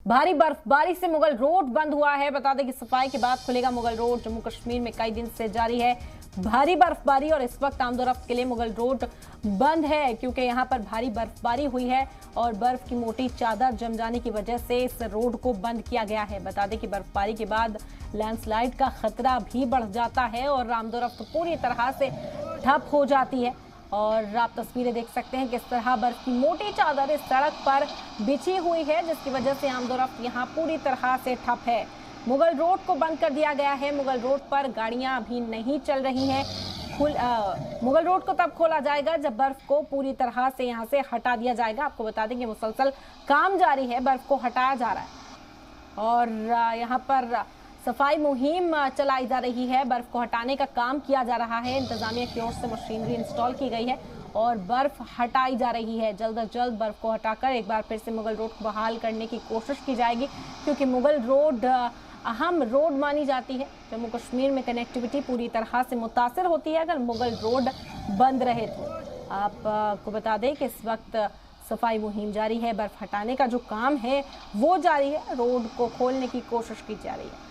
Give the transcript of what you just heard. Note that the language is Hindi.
भारी बर्फबारी से मुगल रोड बंद हुआ है। बता दें कि सफाई के बाद खुलेगा मुगल रोड। जम्मू कश्मीर में कई दिन से जारी है भारी बर्फबारी और इस वक्त आमदोरफ्त के लिए मुगल रोड बंद है, क्योंकि यहां पर भारी बर्फबारी हुई है और बर्फ की मोटी चादर जम जाने की वजह से इस रोड को बंद किया गया है। बता दें कि बर्फबारी के बाद लैंडस्लाइड का खतरा भी बढ़ जाता है और आमदोरफ्त पूरी तरह से ठप हो जाती है। और आप तस्वीरें देख सकते हैं किस तरह बर्फ की मोटी चादर इस सड़क पर बिछी हुई है, जिसकी वजह से आमदोरफ्त यहाँ पूरी तरह से ठप है। मुगल रोड को बंद कर दिया गया है। मुगल रोड पर गाड़ियां अभी नहीं चल रही हैं। मुगल रोड को तब खोला जाएगा जब बर्फ को पूरी तरह से यहां से हटा दिया जाएगा। आपको बता दें कि मुसलसल काम जारी है, बर्फ को हटाया जा रहा है और यहाँ पर सफाई मुहिम चलाई जा रही है। बर्फ को हटाने का काम किया जा रहा है। इंतजामिया की ओर से मशीनरी इंस्टॉल की गई है और बर्फ हटाई जा रही है। जल्द अज जल्द बर्फ को हटाकर एक बार फिर से मुगल रोड को बहाल करने की कोशिश की जाएगी, क्योंकि मुगल रोड अहम रोड मानी जाती है। जम्मू कश्मीर में कनेक्टिविटी पूरी तरह से मुतासर होती है अगर मुगल रोड बंद रहे तो। आपको बता दें कि इस वक्त सफाई मुहिम जारी है। बर्फ हटाने का जो काम है वो जारी है। रोड को खोलने की कोशिश की जा रही है।